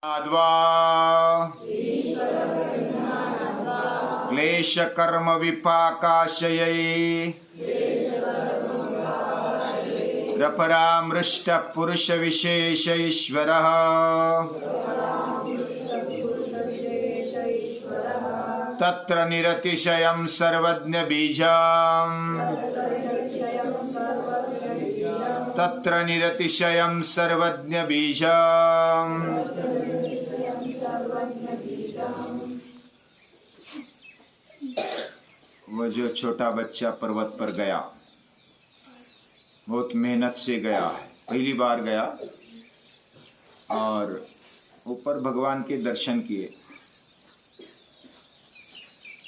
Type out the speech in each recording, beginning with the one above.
अद्वा क्लेश कर्म विपाकाशयै रपरामृष्ट पुरुष विशेष ईश्वरः तत्र निरतिशयं सर्वज्ञ बीजम् तत्र निरतिशयं सर्वज्ञ बीजम्। वो जो छोटा बच्चा पर्वत पर गया, बहुत मेहनत से गया है, पहली बार गया और ऊपर भगवान के दर्शन किए,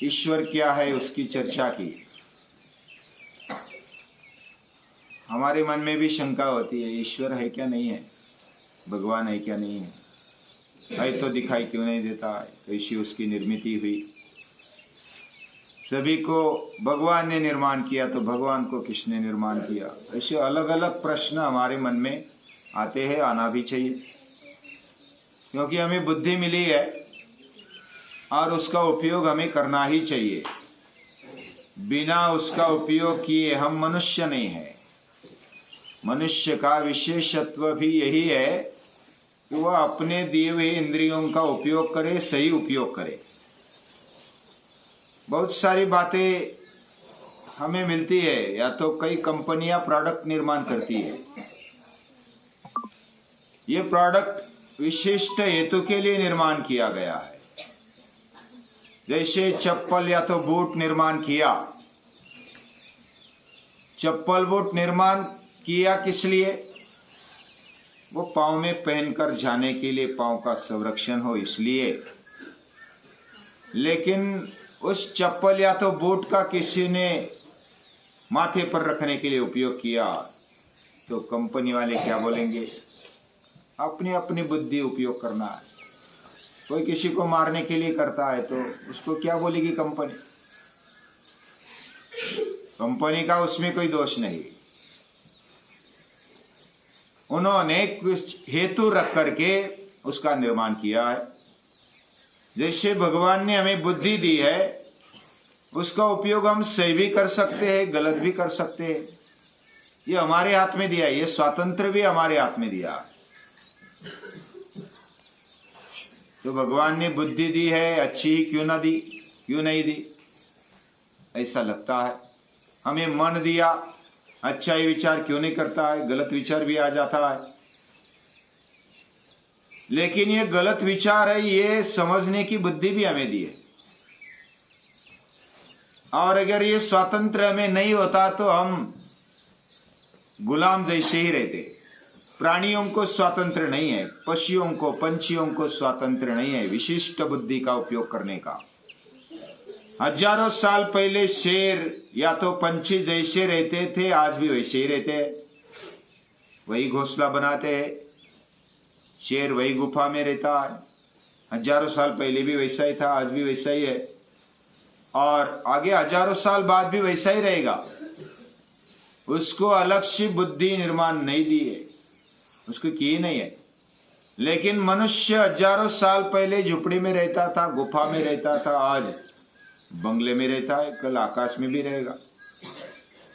ईश्वर क्या है उसकी चर्चा की। हमारे मन में भी शंका होती है, ईश्वर है क्या नहीं है, भगवान है क्या नहीं है तो दिखाई क्यों नहीं देता है, कैसी उसकी निर्मिति हुई। सभी को भगवान ने निर्माण किया तो भगवान को किसने निर्माण किया। ऐसे अलग अलग प्रश्न हमारे मन में आते हैं, आना भी चाहिए, क्योंकि हमें बुद्धि मिली है और उसका उपयोग हमें करना ही चाहिए। बिना उसका उपयोग किए हम मनुष्य नहीं है। मनुष्य का विशेषत्व भी यही है कि वह अपने दिए हुए इंद्रियों का उपयोग करे, सही उपयोग करे। बहुत सारी बातें हमें मिलती है, या तो कई कंपनियां प्रोडक्ट निर्माण करती है, ये प्रोडक्ट विशिष्ट हेतु के लिए निर्माण किया गया है। जैसे चप्पल या तो बूट निर्माण किया, चप्पल बूट निर्माण किया किस लिए, वो पांव में पहनकर जाने के लिए, पांव का संरक्षण हो इसलिए। लेकिन उस चप्पल या तो बूट का किसी ने माथे पर रखने के लिए उपयोग किया तो कंपनी वाले क्या बोलेंगे, अपनी अपनी बुद्धि उपयोग करना है। कोई किसी को मारने के लिए करता है तो उसको क्या बोलेगी कंपनी, कंपनी का उसमें कोई दोष नहीं। उन्होंने कुछ हेतु रख करके उसका निर्माण किया है। जैसे भगवान ने हमें बुद्धि दी है, उसका उपयोग हम सही भी कर सकते हैं, गलत भी कर सकते हैं। ये हमारे हाथ में दिया है, ये स्वातंत्र भी हमारे हाथ में दिया है। तो भगवान ने बुद्धि दी है, अच्छी ही क्यों ना दी, क्यों नहीं दी, ऐसा लगता है। हमें मन दिया, अच्छा ही विचार क्यों नहीं करता है, गलत विचार भी आ जाता है। लेकिन ये गलत विचार है, ये समझने की बुद्धि भी हमें दी है। और अगर ये स्वातंत्र हमें नहीं होता तो हम गुलाम जैसे ही रहते। प्राणियों को स्वातंत्र नहीं है, पशुओं को, पंछियों को स्वातंत्र नहीं है विशिष्ट बुद्धि का उपयोग करने का। हजारों साल पहले शेर या तो पंछी जैसे रहते थे, आज भी वैसे ही रहते हैं, वही घोंसला बनाते हैं। शेर वही गुफा में रहता है, हजारों साल पहले भी वैसा ही था, आज भी वैसा ही है, और आगे हजारों साल बाद भी वैसा ही रहेगा। उसको अलग सी बुद्धि निर्माण नहीं दी है, उसको की नहीं है। लेकिन मनुष्य हजारों साल पहले झुपड़ी में रहता था, गुफा में रहता था, आज बंगले में रहता है, कल आकाश में भी रहेगा,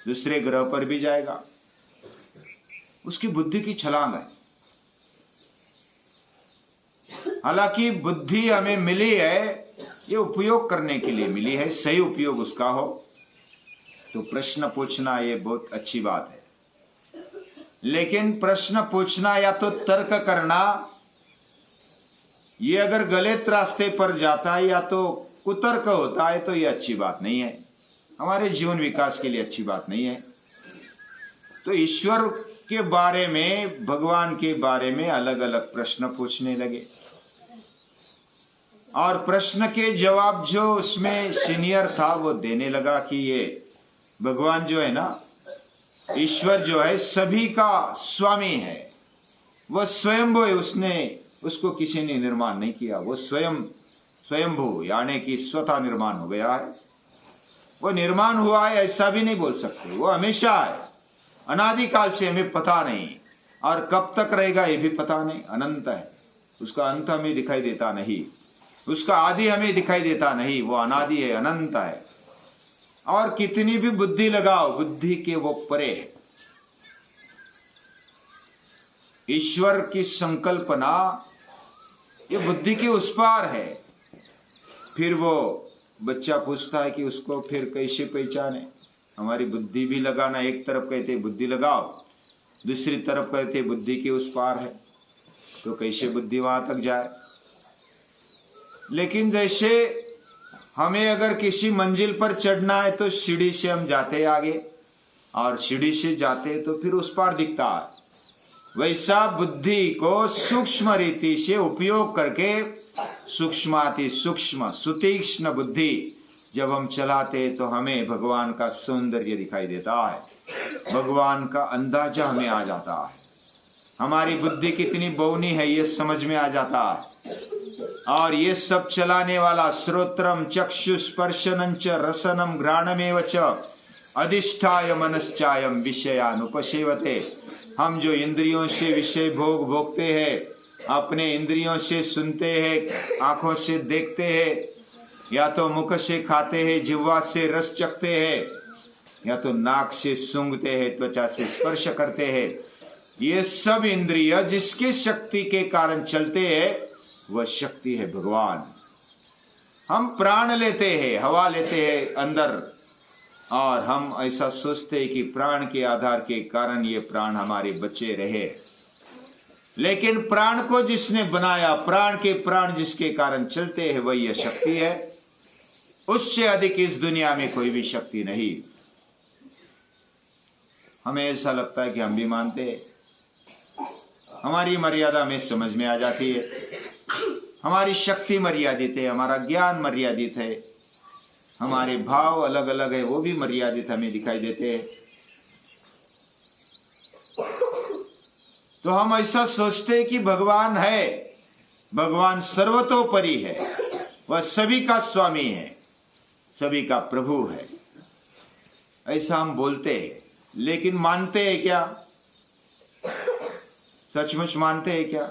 दूसरे ग्रह पर भी जाएगा। उसकी बुद्धि की छलांग है। हालांकि बुद्धि हमें मिली है, ये उपयोग करने के लिए मिली है, सही उपयोग उसका हो तो प्रश्न पूछना ये बहुत अच्छी बात है। लेकिन प्रश्न पूछना या तो तर्क करना, ये अगर गलत रास्ते पर जाता है या तो कुतर्क होता है तो ये अच्छी बात नहीं है, हमारे जीवन विकास के लिए अच्छी बात नहीं है। तो ईश्वर के बारे में, भगवान के बारे में अलग अलग प्रश्न पूछने लगे, और प्रश्न के जवाब जो उसमें सीनियर था वो देने लगा कि ये भगवान जो है ना, ईश्वर जो है सभी का स्वामी है, वह स्वयंभू है, उसको किसी ने निर्माण नहीं किया, वो स्वयंभू यानी कि स्वतः निर्माण हो गया है। वो निर्माण हुआ है ऐसा भी नहीं बोल सकते, वो हमेशा है, अनादिकाल से, हमें पता नहीं, और कब तक रहेगा ये भी पता नहीं, अनंत है। उसका अंत हमें दिखाई देता नहीं, उसका आदि हमें दिखाई देता नहीं। वो अनादि है, अनंत है। और कितनी भी बुद्धि लगाओ, बुद्धि के वो परे है। ईश्वर की संकल्पना ये बुद्धि के उस पार है। फिर वो बच्चा पूछता है कि उसको फिर कैसे पहचाने। हमारी बुद्धि भी लगाना, एक तरफ कहते बुद्धि लगाओ, दूसरी तरफ कहते बुद्धि के उस पार है, तो कैसे बुद्धि वहां तक जाए। लेकिन जैसे हमें अगर किसी मंजिल पर चढ़ना है तो सीढ़ी से हम जाते हैं आगे, और सीढ़ी से जाते तो फिर उस पार दिखता है। वैसा बुद्धि को सूक्ष्म रीति से उपयोग करके सूक्ष्माति सूक्ष्म सुतीक्ष्ण बुद्धि जब हम चलाते तो हमें भगवान का सौंदर्य दिखाई देता है, भगवान का अंदाजा हमें आ जाता है। हमारी बुद्धि कितनी बौनी है ये समझ में आ जाता है। और ये सब चलाने वाला श्रोत्रम चक्षु स्पर्शनं च रसनं घ्राणमेव च अधिष्ठाय मनश्चायम विषयानुपसेवते। हम जो इंद्रियों से विषय भोग भोगते हैं, अपने इंद्रियों से सुनते हैं, आंखों से देखते हैं, या तो मुख से खाते हैं, जिह्वा से रस चखते हैं, या तो नाक से सूंघते हैं, त्वचा से स्पर्श करते हैं। ये सब इंद्रिय जिसकी शक्ति के कारण चलते हैं वह शक्ति है भगवान। हम प्राण लेते हैं, हवा लेते हैं अंदर, और हम ऐसा सोचते हैं कि प्राण के आधार के कारण ये प्राण हमारे बचे रहे। लेकिन प्राण को जिसने बनाया, प्राण के प्राण जिसके कारण चलते हैं वही यह शक्ति है। उससे अधिक इस दुनिया में कोई भी शक्ति नहीं। हमें ऐसा लगता है कि हम भी मानते हैं, हमारी मर्यादा में समझ में आ जाती है, हमारी शक्ति मर्यादित है, हमारा ज्ञान मर्यादित है, हमारे भाव अलग अलग है, वो भी मर्यादित हमें दिखाई देते हैं। तो हम ऐसा सोचते हैं कि भगवान है, भगवान सर्वतोपरि है, वह सभी का स्वामी है, सभी का प्रभु है, ऐसा हम बोलते हैं। लेकिन मानते हैं क्या? सचमुच मानते हैं क्या?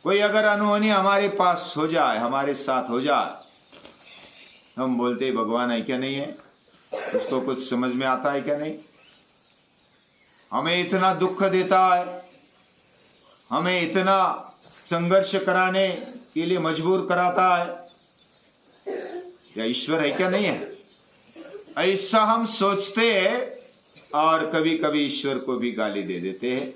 कोई अगर अनहोनी हमारे पास हो जाए, हमारे साथ हो जाए, हम बोलते हैं भगवान है क्या नहीं है, उसको कुछ समझ में आता है क्या नहीं, हमें इतना दुख देता है, हमें इतना संघर्ष कराने के लिए मजबूर कराता है, क्या ईश्वर है क्या नहीं है? ऐसा हम सोचते हैं। और कभी कभी ईश्वर को भी गाली दे देते हैं,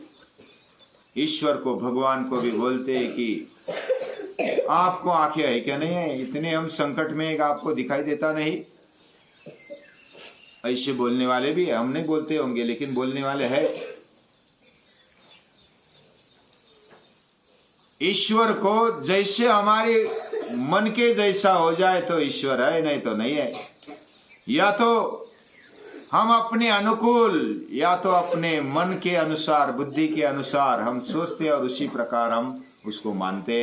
ईश्वर को, भगवान को भी बोलते हैं कि आपको आंखें है क्या नहीं है, इतने हम संकट में आपको दिखाई देता नहीं। ऐसे बोलने वाले भी है, हम नहीं बोलते होंगे लेकिन बोलने वाले हैं। ईश्वर को जैसे हमारे मन के जैसा हो जाए तो ईश्वर है, नहीं तो नहीं है। या तो हम अपने अनुकूल, या तो अपने मन के अनुसार, बुद्धि के अनुसार हम सोचते और उसी प्रकार हम उसको मानते।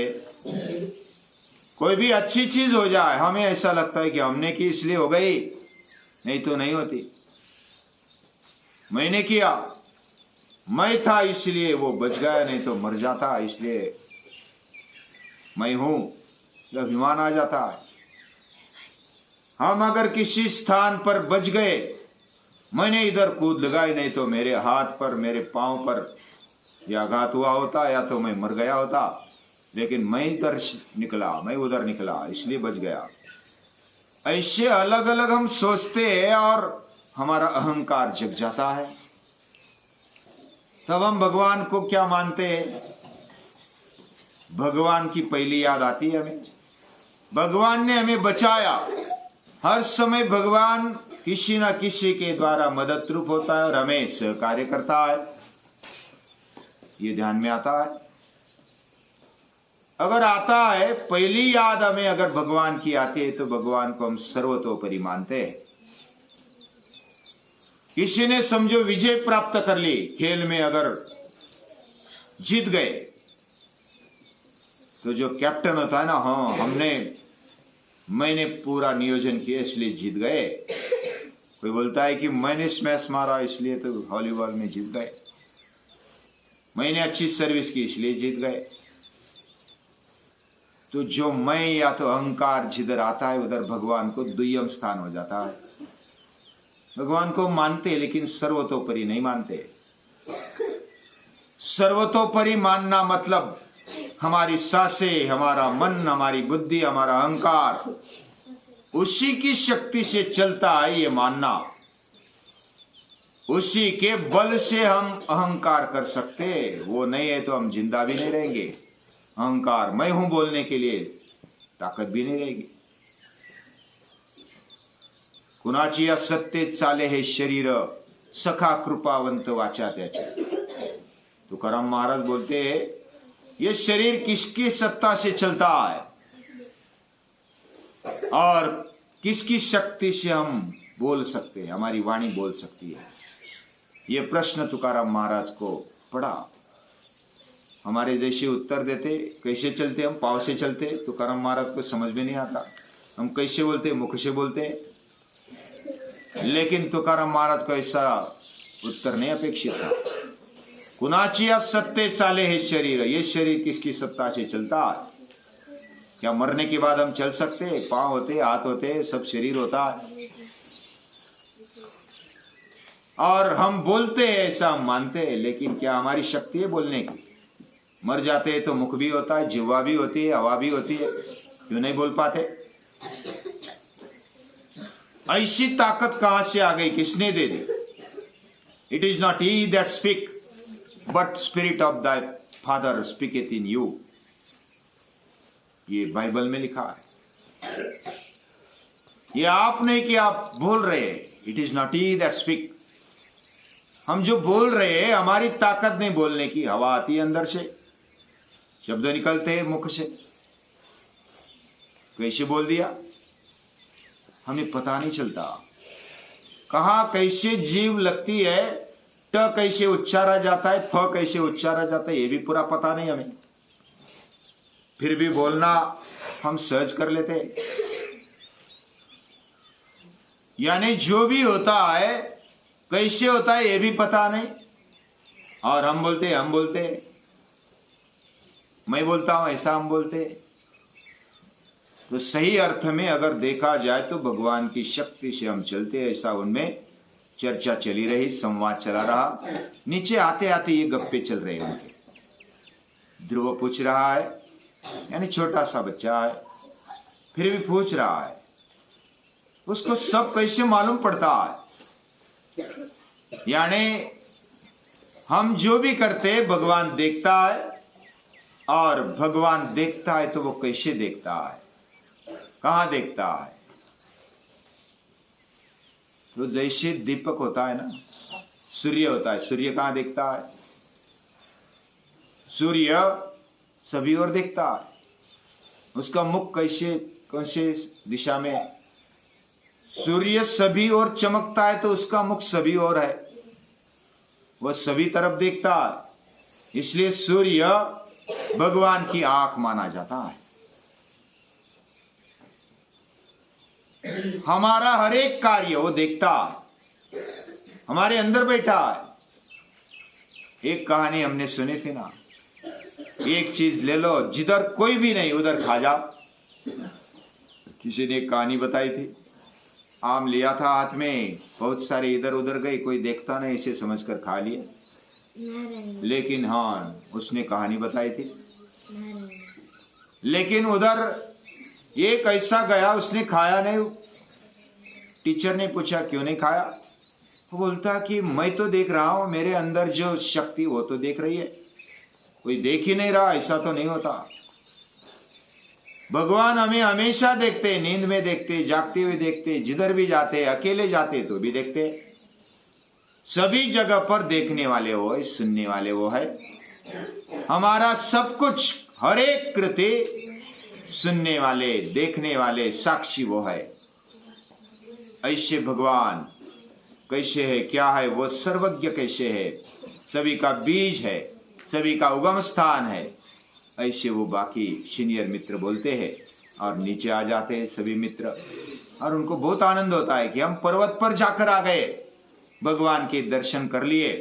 कोई भी अच्छी चीज हो जाए हमें ऐसा लगता है कि हमने की इसलिए हो गई, नहीं तो नहीं होती। मैंने किया, मैं था इसलिए वो बच गया, नहीं तो मर जाता, इसलिए मैं हूं, अभिमान आ जाता है। हम अगर किसी स्थान पर बच गए, मैंने इधर कूद लगाई, नहीं तो मेरे हाथ पर, मेरे पांव पर या आघात हुआ होता, या तो मैं मर गया होता। लेकिन मैं इधर निकला, मैं उधर निकला, इसलिए बच गया। ऐसे अलग अलग हम सोचते हैं और हमारा अहंकार जग जाता है। तब हम भगवान को क्या मानते हैं? भगवान की पहली याद आती है हमें। भगवान ने हमें बचाया। हर समय भगवान किसी ना किसी के द्वारा मदद रूप होता है और हमें सहकार्य करता है, ये ध्यान में आता है। अगर आता है, पहली याद हमें अगर भगवान की आती है तो भगवान को हम सर्वतोपरि मानते हैं। किसी ने समझो विजय प्राप्त कर ली, खेल में अगर जीत गए, तो जो कैप्टन होता है ना, हाँ मैंने पूरा नियोजन किया इसलिए जीत गए। कोई बोलता है कि मैंने स्मैश मारा इसलिए तो वॉलीबॉल में जीत गए, मैंने अच्छी सर्विस की इसलिए जीत गए। तो जो मैं या तो अहंकार जिधर आता है उधर भगवान को दुय्यम स्थान हो जाता है। भगवान को मानते लेकिन सर्वतोपरि नहीं मानते। सर्वतोपरि मानना मतलब हमारी सांसें, हमारा मन, हमारी बुद्धि, हमारा अहंकार उसी की शक्ति से चलता है, ये मानना। उसी के बल से हम अहंकार कर सकते, वो नहीं है तो हम जिंदा भी नहीं रहेंगे। अहंकार मैं हूं बोलने के लिए ताकत भी नहीं रहेगी। कुणाची या सत्ते चाले हे शरीर, सखा कृपावंत वाचा त्याचे। तुकाराम महाराज बोलते हैं ये शरीर किसकी सत्ता से चलता है और किसकी शक्ति से हम बोल सकते हैं, हमारी वाणी बोल सकती है। ये प्रश्न तुकाराम महाराज को पड़ा। हमारे जैसे उत्तर देते, कैसे चलते हम, पाँव से चलते। तुकाराम महाराज को समझ में नहीं आता हम कैसे बोलते, मुख से बोलते। लेकिन तुकाराम महाराज को ऐसा उत्तर नहीं अपेक्षित था। कुणाची या सत्ते चाले हे शरीर, ये शरीर किसकी सत्ता से चलता है? क्या मरने के बाद हम चल सकते? पांव होते, हाथ होते, सब शरीर होता है और हम बोलते हैं, ऐसा हम मानते हैं। लेकिन क्या हमारी शक्ति है बोलने की? मर जाते हैं तो मुख भी होता है, जिह्वा भी होती है, हवा भी होती है, क्यों नहीं बोल पाते? ऐसी ताकत कहां से आ गई, किसने दे दी? It is not he that speak but spirit of the father speaketh in you. ये बाइबल में लिखा है। ये आप नहीं कि आप बोल रहे हैं। It is not he that speak. हम जो बोल रहे हैं, हमारी ताकत नहीं बोलने की। हवा आती है अंदर से, शब्द निकलते हैं मुख से। कैसे बोल दिया हमें पता नहीं चलता। कहां कैसे जीव लगती है, ट कैसे उच्चारा जाता है, फ कैसे उच्चारा जाता है, ये भी पूरा पता नहीं हमें। फिर भी बोलना हम सहज कर लेते। यानी जो भी होता है कैसे होता है ये भी पता नहीं, और हम बोलते मैं बोलता हूं ऐसा हम बोलते। तो सही अर्थ में अगर देखा जाए तो भगवान की शक्ति से हम चलते, ऐसा उनमें चर्चा चली रही, संवाद चला रहा। नीचे आते आते ये गप्पे चल रहे उनके। ध्रुव पूछ रहा है, यानी छोटा सा बच्चा है, फिर भी पूछ रहा है। उसको सब कैसे मालूम पड़ता है? यानी हम जो भी करते भगवान देखता है, और भगवान देखता है तो वो कैसे देखता है, कहां देखता है? तो जैसे दीपक होता है ना, सूर्य होता है, सूर्य कहां देखता है? सूर्य सभी ओर देखता है। उसका मुख कैसे, कौन से दिशा में? सूर्य सभी ओर चमकता है तो उसका मुख सभी ओर है, वह सभी तरफ देखता है। इसलिए सूर्य भगवान की आंख माना जाता है। हमारा हर एक कार्य वो देखता है, हमारे अंदर बैठा है। एक कहानी हमने सुनी थी ना, एक चीज ले लो, जिधर कोई भी नहीं उधर खा जाओ। किसी ने एक कहानी बताई थी। आम लिया था हाथ में, बहुत सारे इधर उधर गए, कोई देखता नहीं, इसे समझकर खा लिए। लेकिन हाँ, उसने कहानी बताई थी। लेकिन उधर एक ऐसा गया, उसने खाया नहीं। टीचर ने पूछा क्यों नहीं खाया? वो बोलता कि मैं तो देख रहा हूं, मेरे अंदर जो शक्ति वो तो देख रही है, कोई देख ही नहीं रहा। ऐसा तो नहीं होता। भगवान हमें हमेशा देखते, नींद में देखते, जागते हुए देखते, जिधर भी जाते, अकेले जाते तो भी देखते। सभी जगह पर देखने वाले वो है, सुनने वाले वो है। हमारा सब कुछ, हर एक कृत्य सुनने वाले, देखने वाले, साक्षी वो है। ऐसे भगवान कैसे है, क्या है, वो सर्वज्ञ कैसे है, सभी का बीज है, सभी का उगम स्थान है, ऐसे वो बाकी सीनियर मित्र बोलते हैं। और नीचे आ जाते हैं सभी मित्र, और उनको बहुत आनंद होता है कि हम पर्वत पर जाकर आ गए, भगवान के दर्शन कर लिए।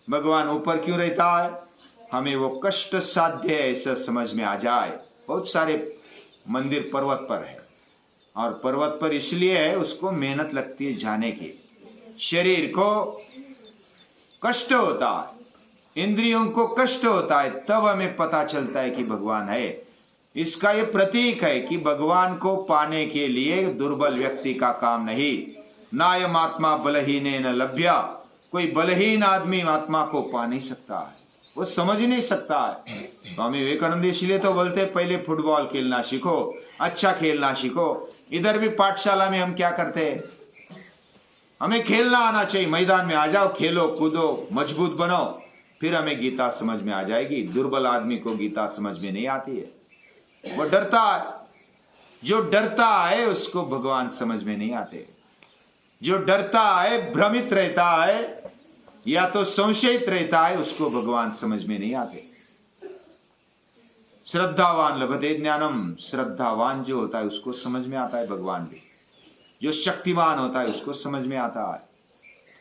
भगवान ऊपर क्यों रहता है? हमें वो कष्ट साध्य है ऐसा समझ में आ जाए। बहुत सारे मंदिर पर्वत पर है, और पर्वत पर इसलिए है उसको मेहनत लगती है जाने की। शरीर को कष्ट होता है, इंद्रियों को कष्ट होता है, तब हमें पता चलता है कि भगवान है। इसका ये प्रतीक है कि भगवान को पाने के लिए दुर्बल व्यक्ति का काम नहीं। नायम आत्मा बलहीन न लभ्या, कोई बलहीन आदमी आत्मा को पा नहीं सकता है, वो समझ ही नहीं सकता है। स्वामी विवेकानंद इसलिए तो बोलते पहले फुटबॉल खेलना सीखो, अच्छा खेलना सीखो। इधर भी पाठशाला में हम क्या करते हैं, हमें खेलना आना चाहिए, मैदान में आ जाओ, खेलो कूदो, मजबूत बनो, फिर हमें गीता समझ में आ जाएगी। दुर्बल आदमी को गीता समझ में नहीं आती है, वो डरता है। जो डरता है उसको भगवान समझ में नहीं आते। जो डरता है, भ्रमित रहता है या तो संशयित रहता है, उसको भगवान समझ में नहीं आते। श्रद्धावान लभते ज्ञानम, श्रद्धावान जो होता है उसको समझ में आता है भगवान भी। जो शक्तिमान होता है उसको समझ में आता है।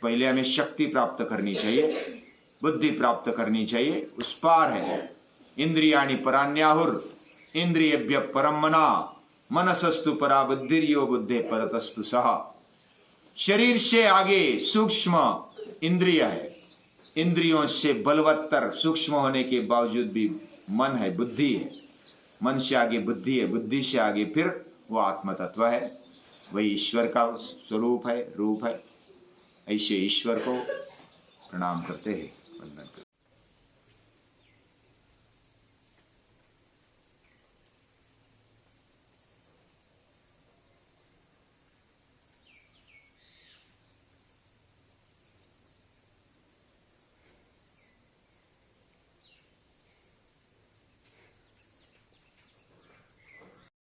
पहले हमें शक्ति प्राप्त करनी चाहिए, बुद्धि प्राप्त करनी चाहिए, उस पार है। इंद्रियाणि परान्याहुर इंद्रियभ्य परम मना, मनसस्तु परा बुद्धिर्यो बुद्धे परतस्तु सहा। शरीर से आगे सूक्ष्म इंद्रिय है, इंद्रियों से बलवत्तर सूक्ष्म होने के बावजूद भी मन है, बुद्धि है। मन से आगे बुद्धि है, बुद्धि से आगे फिर वो आत्म तत्व है, वही ईश्वर का स्वरूप है, रूप है। ऐसे ईश्वर को प्रणाम करते हैं, वंदन।